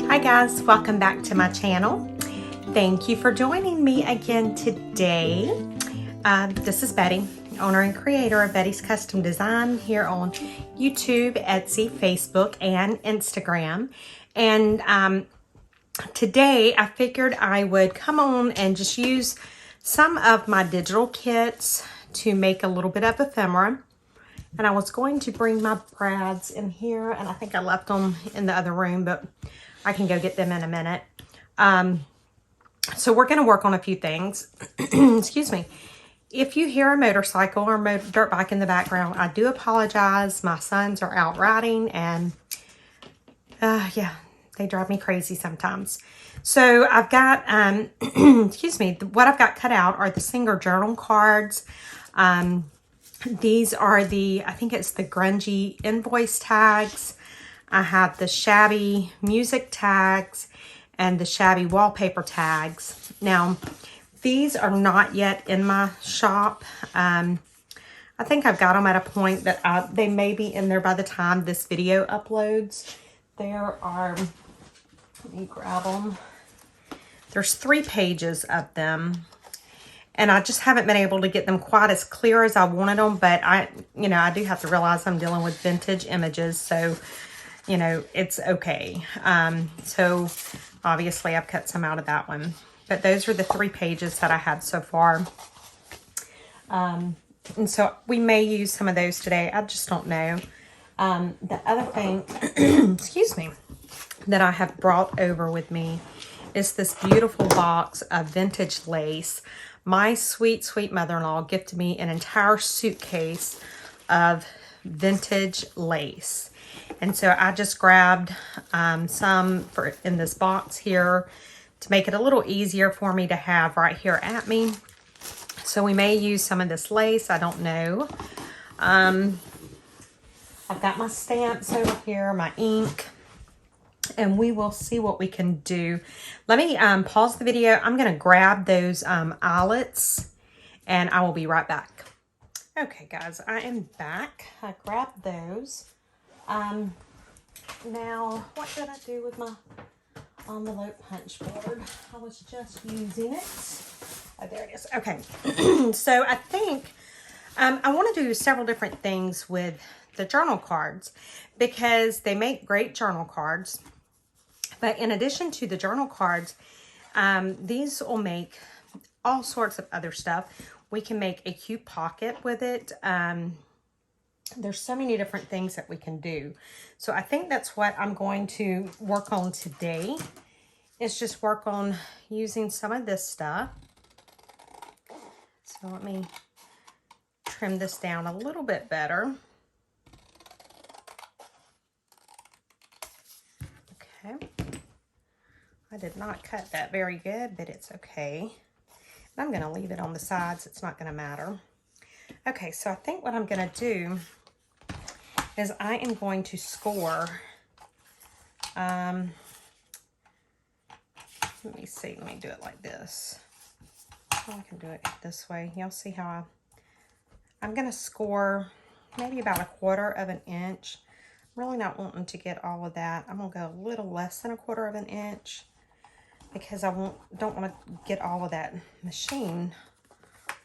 Hi guys, welcome back to my channel. Thank you for joining me again today. This is Betty, owner and creator of Betty's Custom Design here on YouTube, Etsy, Facebook, and Instagram. And today I figured I would come on and just use some of my digital kits to make a little bit of ephemera. And I was going to bring my brads in here, and I think I left them in the other room, but I can go get them in a minute. So we're going to work on a few things. Excuse me. If you hear a motorcycle or dirt bike in the background, I do apologize. My sons are out riding, and yeah, they drive me crazy sometimes. So I've got, excuse me, what I've got cut out are the Singer journal cards. These are the, I think it's the grungy invoice tags. I have the shabby music tags and the shabby wallpaper tags. Now, these are not yet in my shop. I think I've got them at a point that they may be in there by the time this video uploads. There are, let me grab them. There's 3 pages of them. And I just haven't been able to get them quite as clear as I wanted them. But I do have to realize I'm dealing with vintage images. So, it's okay. So obviously I've cut some out of that one. But those are the 3 pages that I have so far. And so we may use some of those today. I just don't know. The other thing, excuse me, that I have brought over with me is this beautiful box of vintage lace. My sweet, sweet mother-in-law gifted me an entire suitcase of vintage lace. And so I just grabbed some in this box here to make it a little easier for me to have right here at me. So we may use some of this lace. I don't know. I've got my stamps over here, my ink. And we will see what we can do. Let me pause the video. I'm going to grab those eyelets, and I will be right back. Okay, guys, I am back. I grabbed those. Now, what did I do with my envelope punch board? I was just using it. Oh, there it is. Okay, so I think I want to do several different things with the journal cards because they make great journal cards. But in addition to the journal cards, these will make all sorts of other stuff. We can make a cute pocket with it. There's so many different things that we can do. So I think that's what I'm going to work on today, is just work on using some of this stuff. So let me trim this down a little bit better. Okay. I did not cut that very good, but it's okay. I'm going to leave it on the sides. It's not going to matter. Okay, so I think what I'm going to do is I am going to score. Let me see. Let me do it like this. Oh, I can do it this way. Y'all see how I'm going to score maybe about 1/4 of an inch. I'm really not wanting to get all of that. I'm going to go a little less than 1/4 of an inch, because I don't want to get all of that machine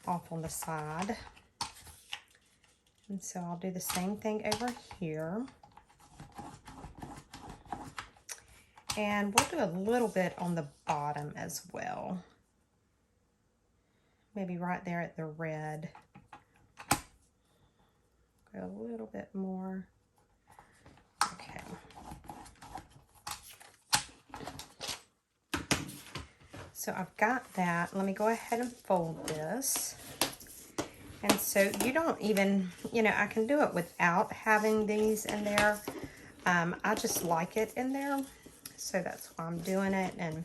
off on the side. And so I'll do the same thing over here. And we'll do a little bit on the bottom as well. Maybe right there at the red. Go a little bit more. Okay. So I've got that. Let me go ahead and fold this. And so you don't even, I can do it without having these in there. I just like it in there. So that's why I'm doing it. And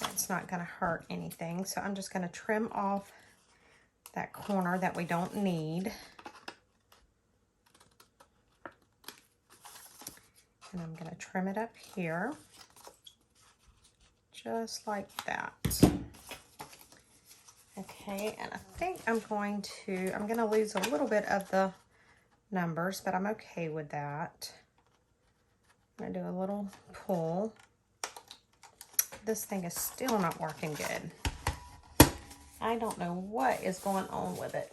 it's not going to hurt anything. So I'm just going to trim off that corner that we don't need. And I'm going to trim it up here. Just like that. Okay. Okay, and I think I'm going to lose a little bit of the numbers, but I'm okay with that. I'm gonna do a little pull. This thing is still not working good. I don't know what is going on with it.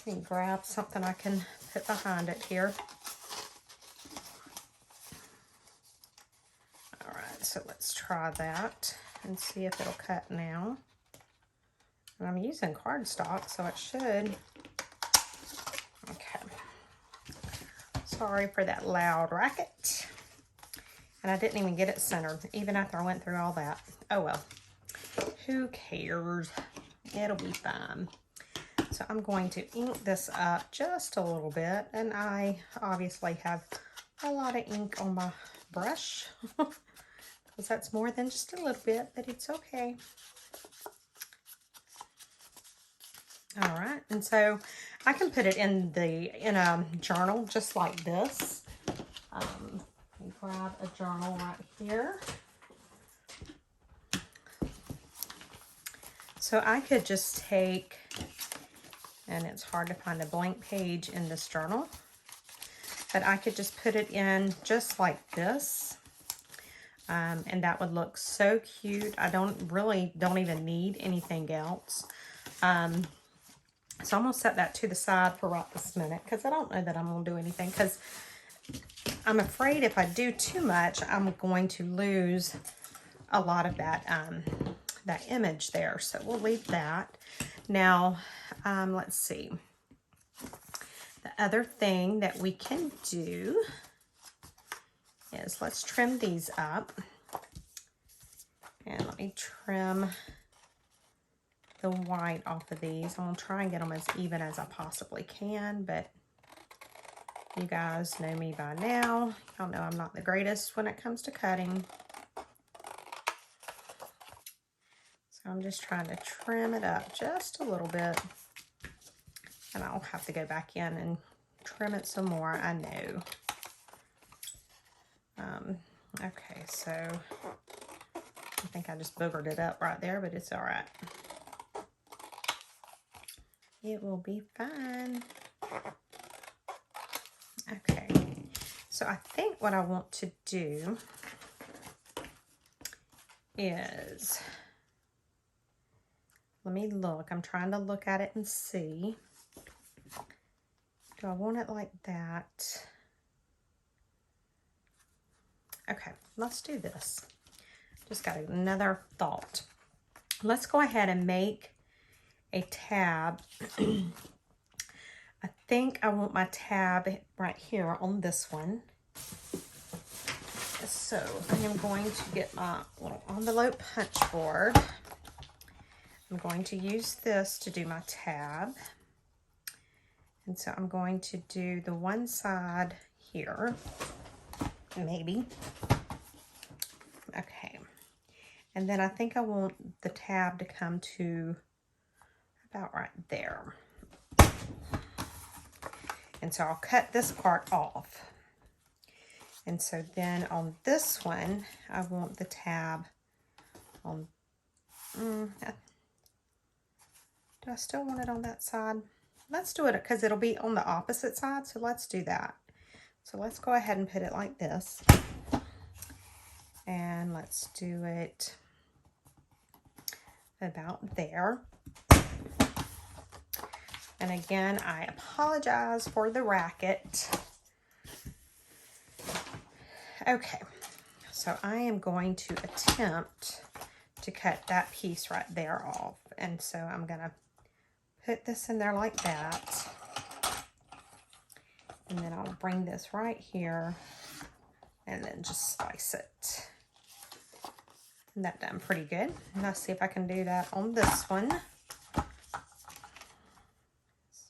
Let me grab something I can put behind it here. All right, so let's try that and see if it'll cut now. And I'm using cardstock, so it should. Okay. Sorry for that loud racket. And I didn't even get it centered, even after I went through all that. Oh well. Who cares? It'll be fine. So I'm going to ink this up just a little bit. And I obviously have a lot of ink on my brush. Because that's more than just a little bit, but it's okay. All right, and so I can put it in a journal just like this. Grab a journal right here. So I could just take, and it's hard to find a blank page in this journal, but I could just put it in just like this. And that would look so cute. I don't even need anything else. So I'm going to set that to the side for right this minute because I don't know that I'm going to do anything because I'm afraid if I do too much, I'm going to lose a lot of that, that image there. So we'll leave that. Now, let's see. The other thing that we can do is let's trim these up. And let me trim the white off of these. I'm going to try and get them as even as I possibly can, but you guys know me by now. Y'all know I'm not the greatest when it comes to cutting. So I'm just trying to trim it up just a little bit. And I'll have to go back in and trim it some more, I know. Okay, so I think I just boogered it up right there, but it's all right. It will be fine. Okay, so I think what I want to do is, let me look. I'm trying to look at it and see. Do I want it like that? Okay, let's do this. Just got another thought. Let's go ahead and make a tab. I think I want my tab right here on this one. So I am going to get my little envelope punch board. I'm going to use this to do my tab. And so I'm going to do the one side here, maybe. Okay. And then I think I want the tab to come to about right there. And so I'll cut this part off. And so then on this one, I want the tab on, do I still want it on that side? Let's do it because it'll be on the opposite side. So let's do that. So let's go ahead and put it like this. And let's do it about there. And again, I apologize for the racket. Okay, so I am going to attempt to cut that piece right there off. And so I'm gonna put this in there like that. And then I'll bring this right here and then just slice it. And that done pretty good. And let's see if I can do that on this one.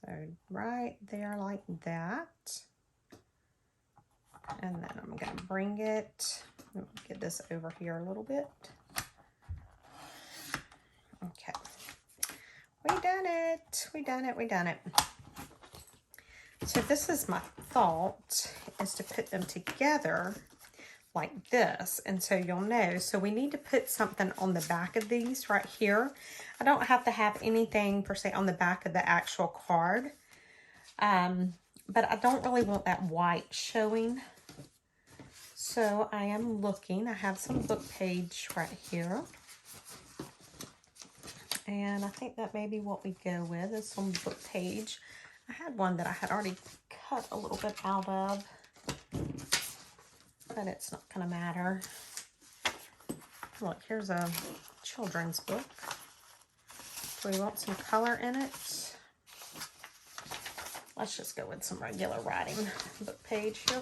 So right there like that. And then I'm going to bring it, get this over here a little bit. Okay. We done it. We done it. We done it. So this is my thought, is to put them together like this, and so you'll know. So we need to put something on the back of these right here. I don't have to have anything per se on the back of the actual card, but I don't really want that white showing. So I am looking. I have some book page right here, and I think that may be what we go with, is some book page. I had one that I had already cut a little bit out of, but it's not going to matter. Look, here's a children's book. Do we want some color in it? Let's just go with some regular writing book page here.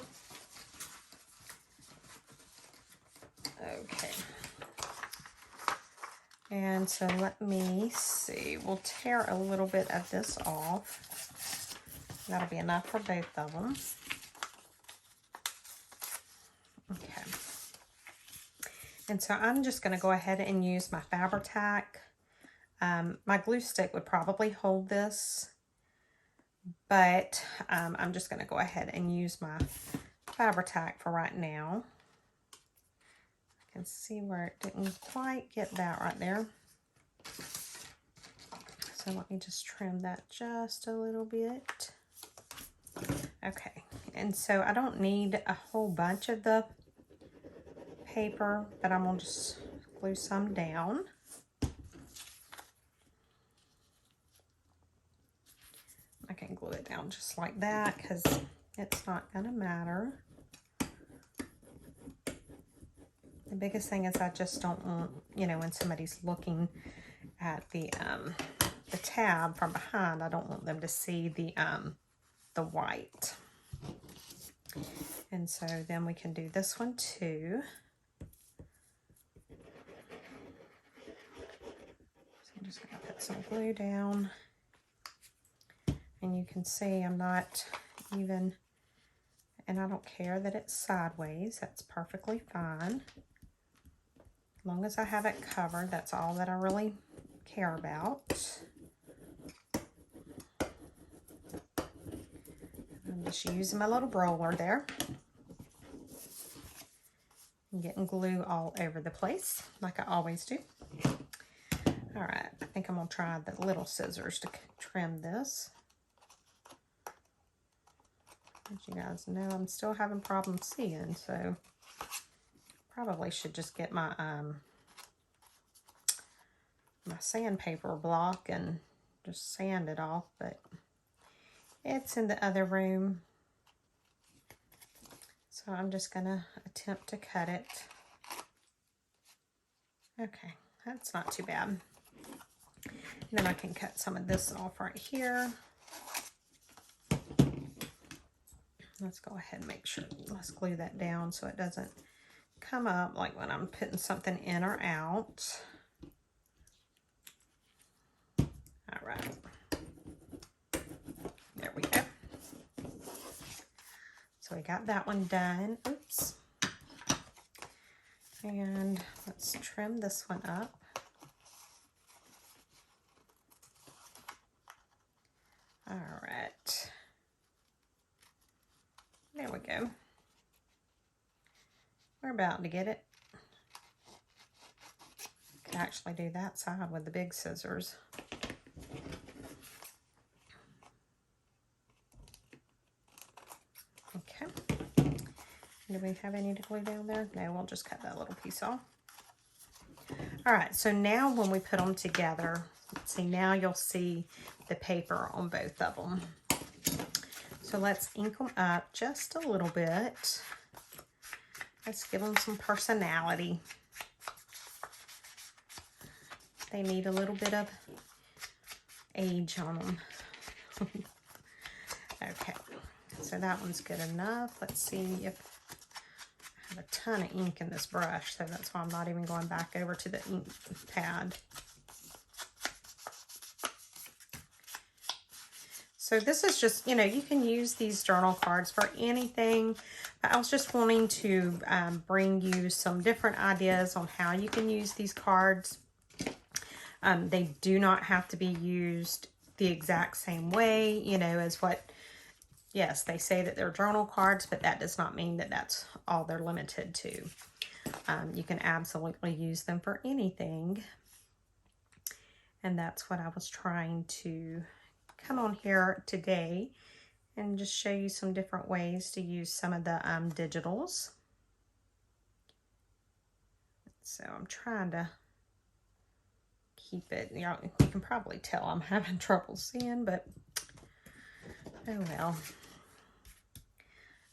Okay. And so let me see. We'll tear a little bit of this off. That'll be enough for both of them. Okay. And so I'm just going to go ahead and use my Fabri-Tac. My glue stick would probably hold this, but I'm just going to go ahead and use my Fabri-Tac for right now. I can see where it didn't quite get that right there. So let me just trim that just a little bit. Okay, and so I don't need a whole bunch of the paper, but I'm going to just glue some down. I can glue it down just like that because it's not going to matter. The biggest thing is I just don't want, you know, when somebody's looking at the tab from behind, I don't want them to see the white. And so then we can do this one too. So I'm just going to put some glue down. And you can see I'm not even, and I don't care that it's sideways. That's perfectly fine. As long as I have it covered, that's all that I really care about. I'm just using my little roller there. And getting glue all over the place, like I always do. All right, I think I'm gonna try the little scissors to trim this. As you guys know, I'm still having problems seeing, so probably should just get my my sandpaper block and just sand it off, but it's in the other room, so I'm just gonna attempt to cut it. Okay, that's not too bad. And then I can cut some of this off right here. Let's go ahead and make sure, let's glue that down so it doesn't come up like when I'm putting something in or out. All right. There we go. So we got that one done. Oops. And let's trim this one up. All right. There we go. We're about to get it. Can actually do that side with the big scissors. Okay. Do we have any to glue down there? No, we'll just cut that little piece off. All right, so now when we put them together, let's see, now you'll see the paper on both of them. So let's ink them up just a little bit. Let's give them some personality. They need a little bit of age on them. Okay, so that one's good enough. Let's see if I have a ton of ink in this brush, so that's why I'm not even going back over to the ink pad. So this is just, you know, you can use these journal cards for anything. I was just wanting to bring you some different ideas on how you can use these cards. They do not have to be used the exact same way, you know, as what yes, they say that they're journal cards, but that does not mean that that's all they're limited to. You can absolutely use them for anything. And that's what I was trying to come on here today and just show you some different ways to use some of the digitals. So I'm trying to keep it, you know, you can probably tell I'm having trouble seeing, but oh well.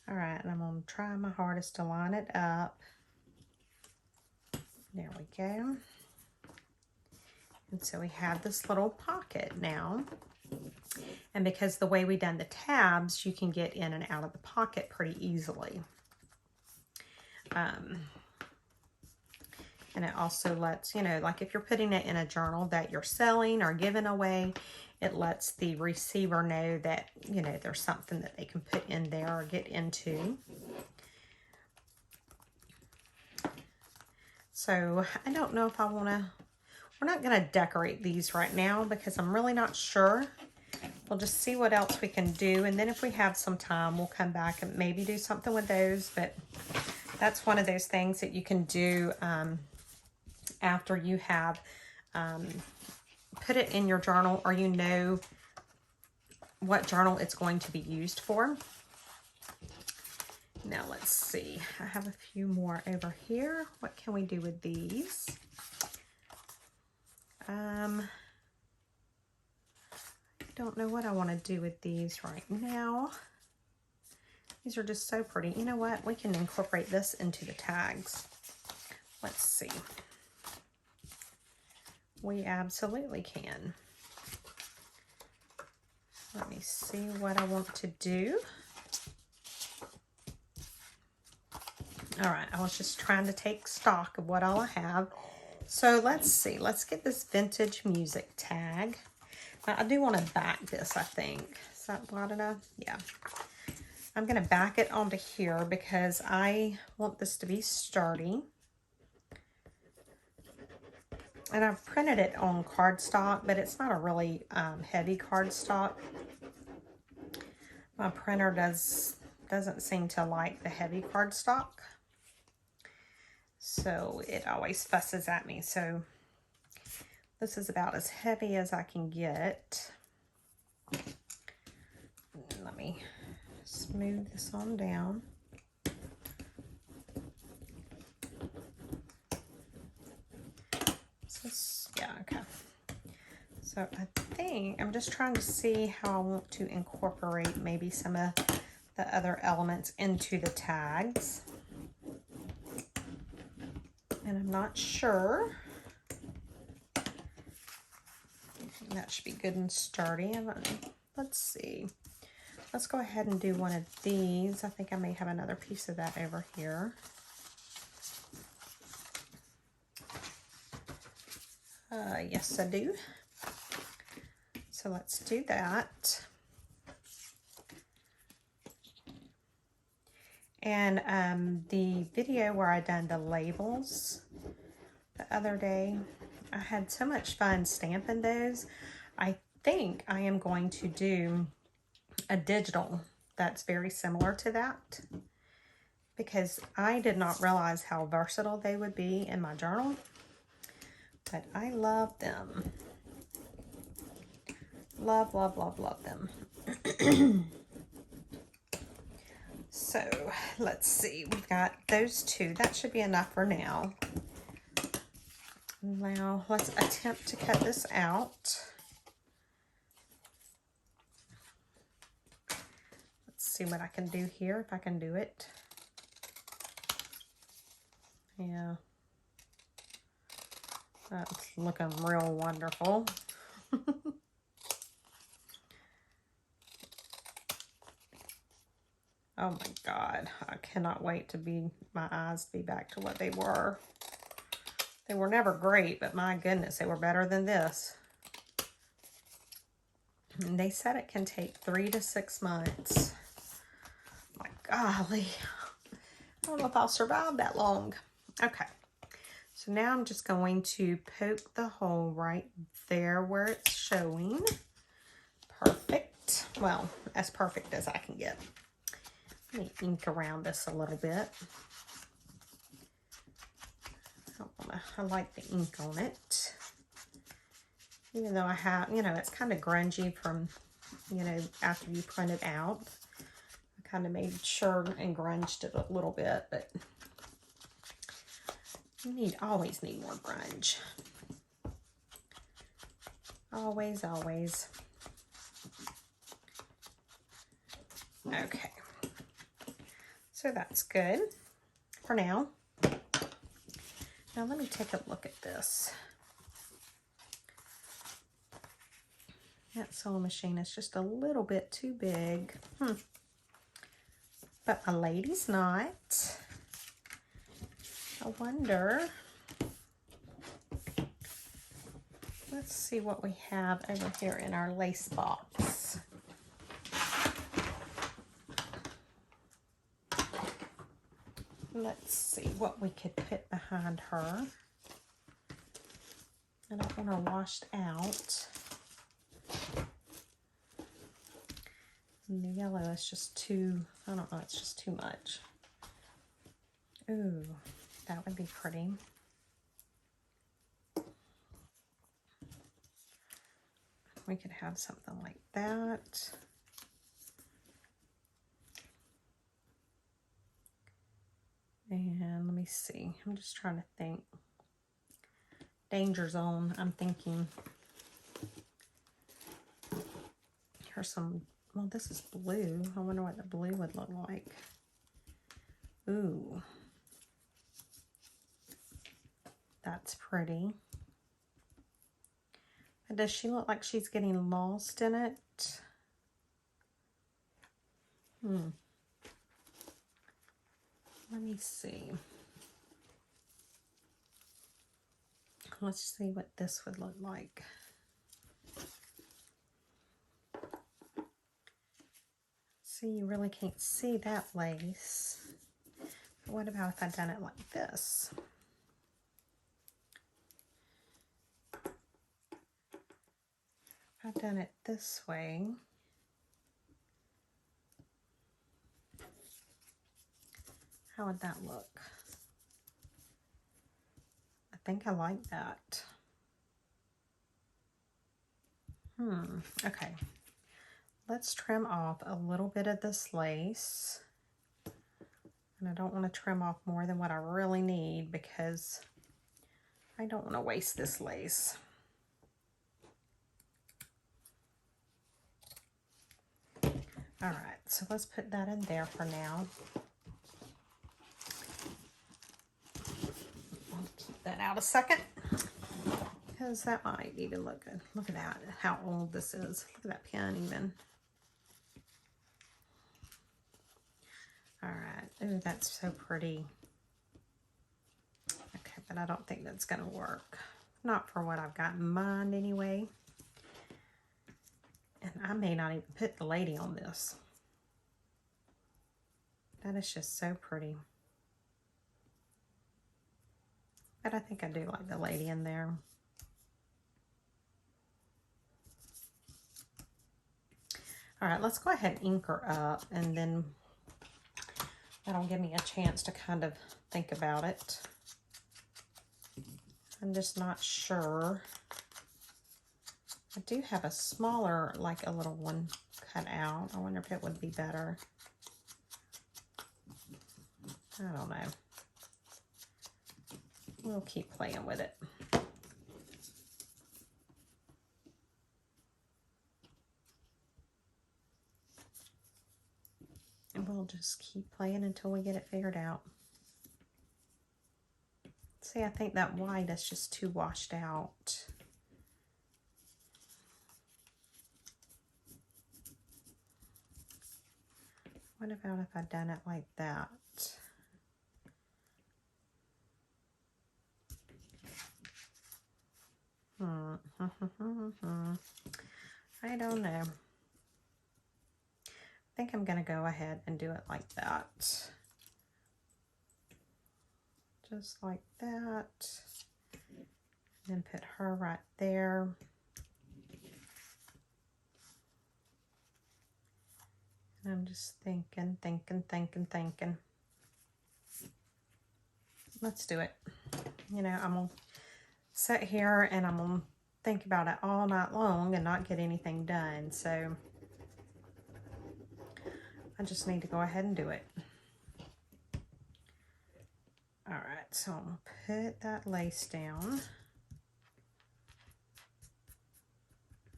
All right, and I'm going to try my hardest to line it up. There we go. And so we have this little pocket now. And because the way we done the tabs, you can get in and out of the pocket pretty easily. And it also lets, you know, like if you're putting it in a journal that you're selling or giving away, it lets the receiver know that, you know, there's something that they can put in there or get into. So I don't know if I want to, we're not going to decorate these right now because I'm really not sure. We'll just see what else we can do. And then if we have some time, we'll come back and maybe do something with those. But that's one of those things that you can do after you have put it in your journal, or you know what journal it's going to be used for. Now let's see. I have a few more over here. What can we do with these? I don't know what I want to do with these right now. These are just so pretty. You know what? We can incorporate this into the tags. Let's see. We absolutely can. Let me see what I want to do. All right, I was just trying to take stock of what all I have. So let's see. Let's get this vintage music tag. Now, I do want to back this, I think. Is that wide enough? Yeah. I'm going to back it onto here because I want this to be sturdy. And I've printed it on cardstock, but it's not a really heavy cardstock. My printer doesn't seem to like the heavy cardstock. So it always fusses at me. So this is about as heavy as I can get. Let me smooth this on down. Yeah, okay. So I think I'm just trying to see how I want to incorporate maybe some of the other elements into the tags. And I'm not sure. That should be good and sturdy. Let's see. Let's go ahead and do one of these. I think I may have another piece of that over here. Yes, I do. So let's do that. And the video where I done the labels the other day, I had so much fun stamping those. I think I am going to do a digital that's very similar to that, because I did not realize how versatile they would be in my journal, but I love them. Love, love, love, love them. So let's see, we've got those two. That should be enough for now. Now let's attempt to cut this out. Let's see what I can do here, if I can do it. Yeah. That's looking real wonderful. Oh my God, I cannot wait to my eyes be back to what they were. They were never great, but my goodness, they were better than this. And they said it can take 3 to 6 months. My golly, I don't know if I'll survive that long. Okay, so now I'm just going to poke the hole right there where it's showing. Perfect. Well, as perfect as I can get. Let me ink around this a little bit. I like the ink on it. Even though I have, you know, it's kind of grungy from, you know, after you print it out. I kind of made sure and grunged it a little bit, but you always need more grunge. Always, always. Okay. So that's good for now. Now let me take a look at this. That sewing machine is just a little bit too big. But my lady's not. I wonder. Let's see what we have over here in our lace box. Let's see what we could put behind her. I don't want her washed out. And the yellow is just too, I don't know, it's just too much. Ooh, that would be pretty. We could have something like that. And let me see, I'm just trying to think. Danger zone, I'm thinking. Here's some, well, this is blue. I wonder what the blue would look like. Ooh. That's pretty. And does she look like she's getting lost in it? Let me see. Let's see what this would look like. See, you really can't see that lace. But what about if I done it like this? If I done it this way, how would that look? I think I like that. Okay. Let's trim off a little bit of this lace. And I don't want to trim off more than what I really need because I don't want to waste this lace. All right, so let's put that in there for now. I'll keep that out a second because that might even look good. Look at that, how old this is. Look at that pen even. All right, ooh, that's so pretty. Okay, but I don't think that's gonna work. Not for what I've got in mind anyway. And I may not even put the lady on this. That is just so pretty. But I think I do like the lady in there. All right, let's go ahead and ink her up, and then that'll give me a chance to kind of think about it. I'm just not sure. I do have a smaller, like a little one cut out. I wonder if it would be better. I don't know. We'll keep playing with it. And we'll just keep playing until we get it figured out. See, I think that white is just too washed out. What about if I done it like that? I don't know. I think I'm going to go ahead and do it like that. Just like that. And then put her right there. I'm just thinking. Let's do it. You know, I'm going to sit here and I'm going to think about it all night long and not get anything done. So I just need to go ahead and do it. All right, so I'm going to put that lace down.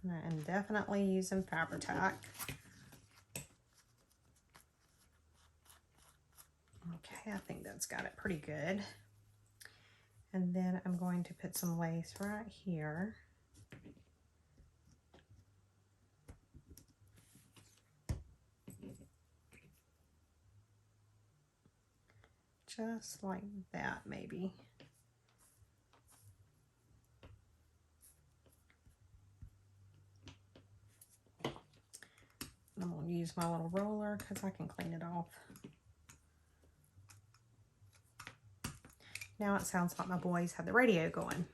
And I'm definitely using Fabri-Tac. Okay, I think that's got it pretty good. And then I'm going to put some lace right here. Just like that, maybe. I'm going to use my little roller because I can clean it off. Now it sounds like my boys have the radio going.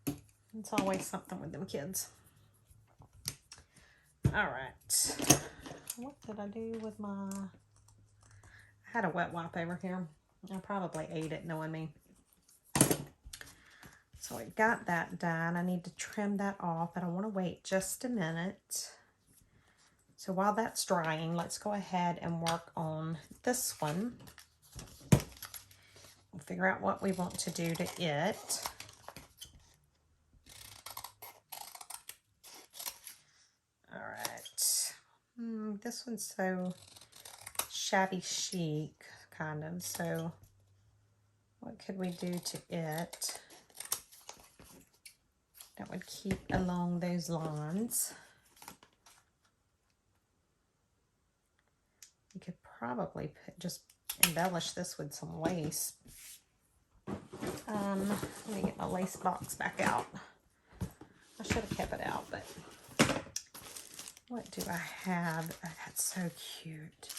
It's always something with them kids. All right. What did I do with my... I had a wet wipe over here. I probably ate it knowing me. So I got that done. I need to trim that off, but I want to wait just a minute. So while that's drying, let's go ahead and work on this one. We'll figure out what we want to do to it. All right. This one's so shabby chic, kind of. So what could we do to it that would keep along those lines? You could probably just embellish this with some lace. Let me get my lace box back out. I should have kept it out, but what do I have? Oh, that's so cute.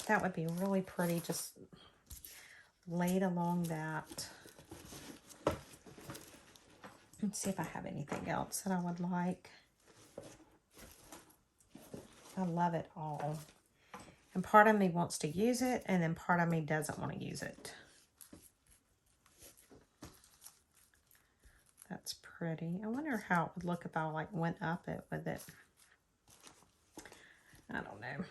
That would be really pretty, just laid along that. Let's see if I have anything else that I would like. I love it all. And part of me wants to use it, and then part of me doesn't want to use it. That's pretty. I wonder how it would look if I like went up it with it. I don't know.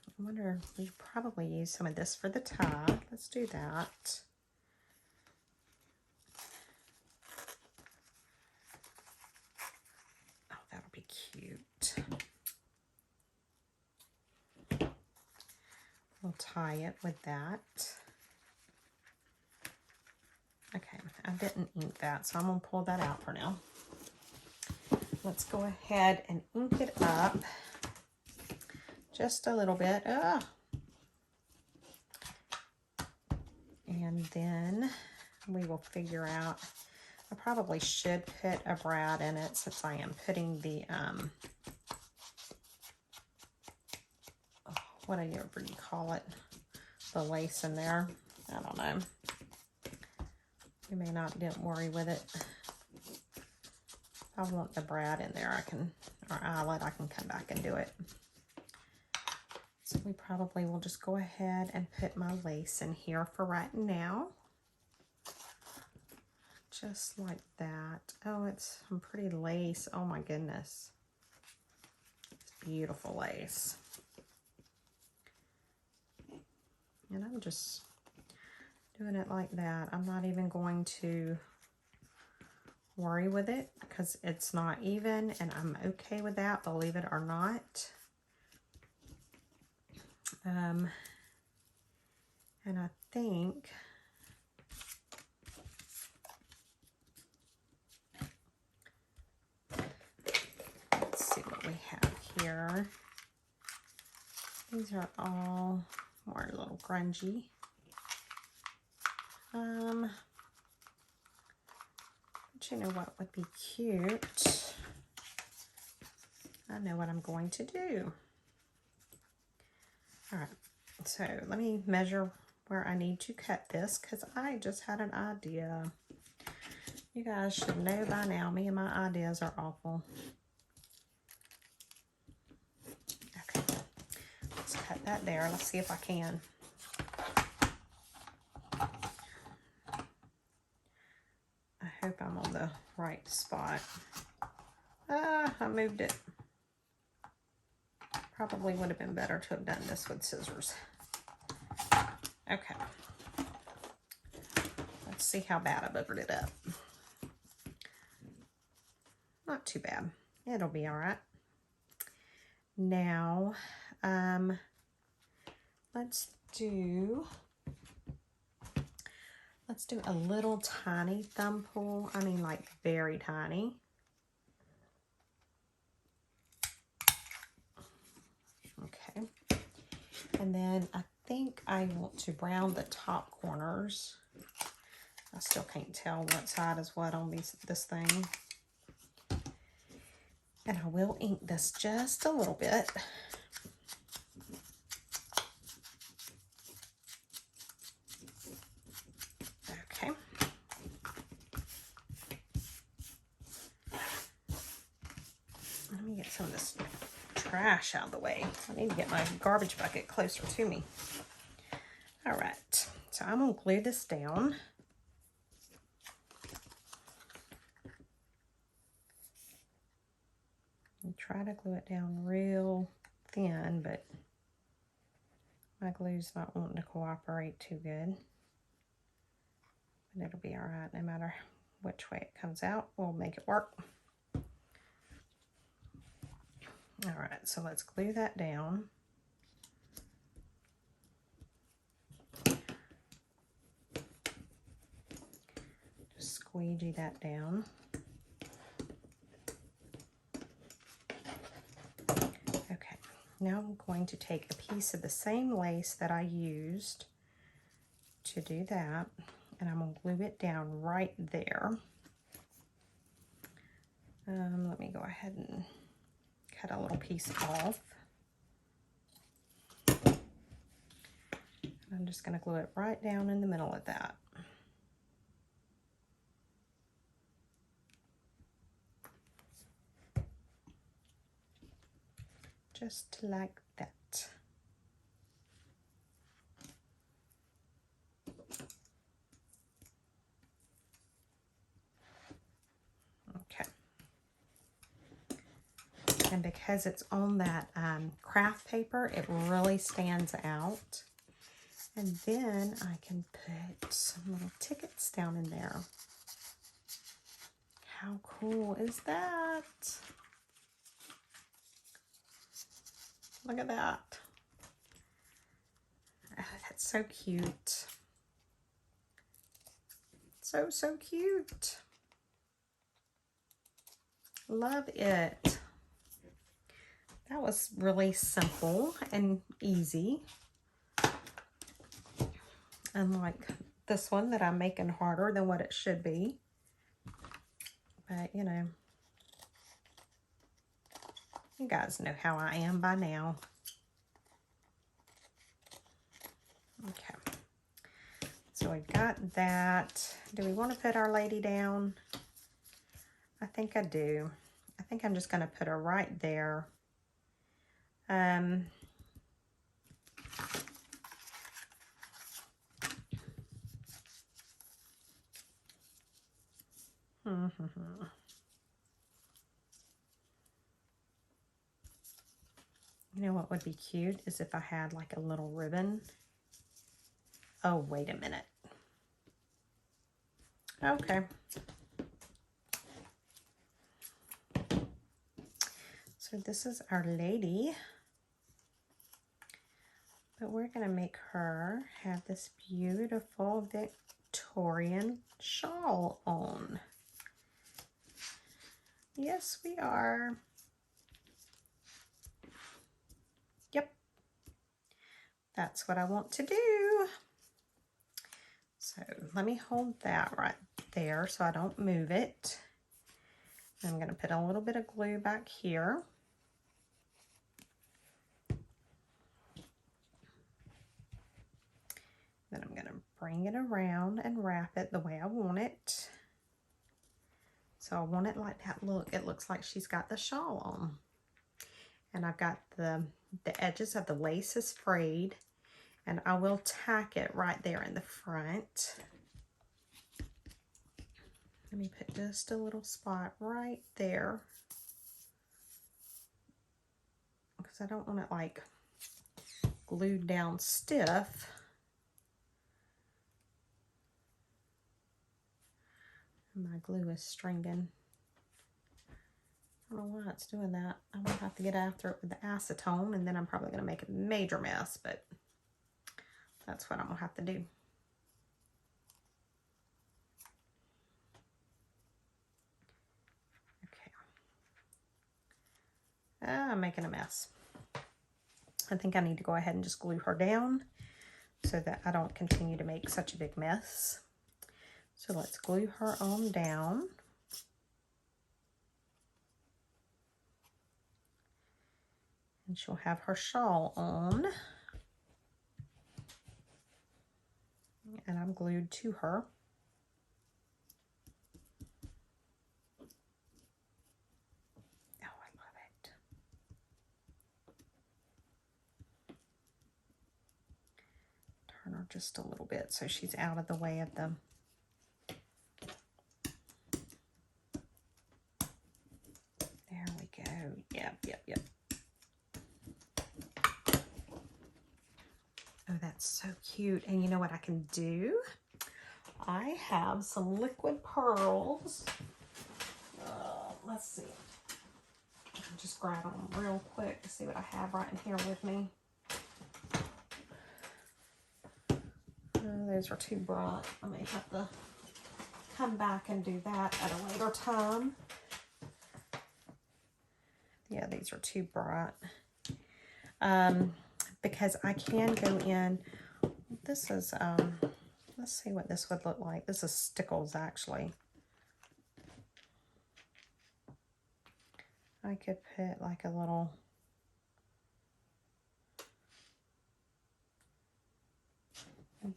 I wonder, we should probably use some of this for the tie. Let's do that. Oh, that'll be cute. We'll tie it with that. Okay, I didn't ink that, so I'm going to pull that out for now. Let's go ahead and ink it up just a little bit. And then we will figure out, I probably should put a brad in it since I am putting the, whatever you call it, the lace in there. I don't know. You may not, don't worry with it. If I want the brad in there, I can, or eyelet, I can come back and do it. So we probably will just go ahead and put my lace in here for right now. Just like that. Oh, it's some pretty lace. Oh my goodness. It's beautiful lace. And I'm just doing it like that. I'm not even going to worry with it because it's not even, and I'm okay with that, believe it or not. And I think let's see what we have here. These are all more a little grungy. But you know what would be cute? I know what I'm going to do. All right, so let me measure where I need to cut this because I just had an idea. You guys should know by now, me and my ideas are awful. Okay, cut that there. Let's see if I can. I hope I'm on the right spot. I moved it. Probably would have been better to have done this with scissors. Okay. Let's see how bad I boogered it up. Not too bad. It'll be all right. Now, let's do a little tiny thumb pull. I mean, like very tiny. Okay. And then I think I want to brown the top corners. I still can't tell what side is what on this thing. And I will ink this just a little bit. Okay. Let me get some of this trash out of the way. I need to get my garbage bucket closer to me. All right, so I'm gonna glue this down. And try to glue it down real thin, but my glue's not wanting to cooperate too good. But it'll be all right, no matter which way it comes out, we'll make it work. All right, so let's glue that down. Just squeegee that down. Okay, now I'm going to take a piece of the same lace that I used to do that, and I'm going to glue it down right there. Let me go ahead and cut a little piece off. I'm just going to glue it right down in the middle of that. Just like that. Okay. And because it's on that craft paper, it really stands out. And then I can put some little tickets down in there. How cool is that? Look at that. Oh, that's so cute. So, so cute. Love it. That was really simple and easy. Unlike this one that I'm making harder than what it should be. But, you know, you guys know how I am by now. Okay. So we've got that. Do we want to put our lady down? I think I do. I think I'm just going to put her right there. You know what would be cute is if I had like a little ribbon. Oh, wait a minute. Okay. So this is our lady. But we're going to make her have this beautiful Victorian shawl on. Yes, we are. Yep. That's what I want to do. So let me hold that right there so I don't move it. I'm going to put a little bit of glue back here. Then I'm going to bring it around and wrap it the way I want it. So I want it like that. Look, it looks like she's got the shawl on. And I've got the edges of the lace is frayed, and I will tack it right there in the front. Let me put just a little spot right there, because I don't want it like glued down stiff. My glue is stringing. I don't know why it's doing that. I'm gonna have to get after it with the acetone, and then I'm probably gonna make a major mess, but that's what I'm gonna have to do. Okay. I'm making a mess. I think I need to go ahead and just glue her down so that I don't continue to make such a big mess. So let's glue her on down. And she'll have her shawl on. And I'm glued to her. Oh, I love it. Turn her just a little bit so she's out of the way of them. There we go. Yep. Oh, that's so cute. And you know what I can do? I have some liquid pearls. Let's see. I'll just grab them real quick to see what I have right in here with me. Those are too bright. I may have to come back and do that at a later time. Yeah, these are too bright. Because I can go in, this is, let's see what this would look like. This is stickles, actually. I could put like a little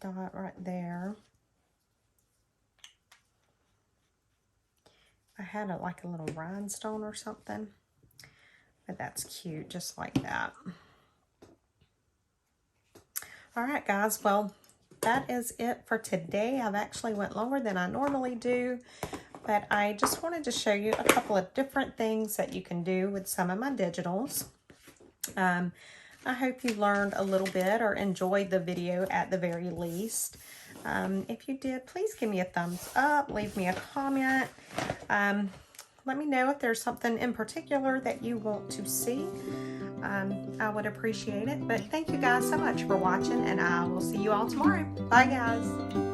dot right there. I had like a little rhinestone or something, but that's cute, just like that. All right, guys, well, that is it for today. I've actually went longer than I normally do, but I just wanted to show you a couple of different things that you can do with some of my digitals. I hope you learned a little bit or enjoyed the video at the very least. If you did, please give me a thumbs up, leave me a comment. Let me know if there's something in particular that you want to see. I would appreciate it. But thank you guys so much for watching, and I will see you all tomorrow. Bye, guys.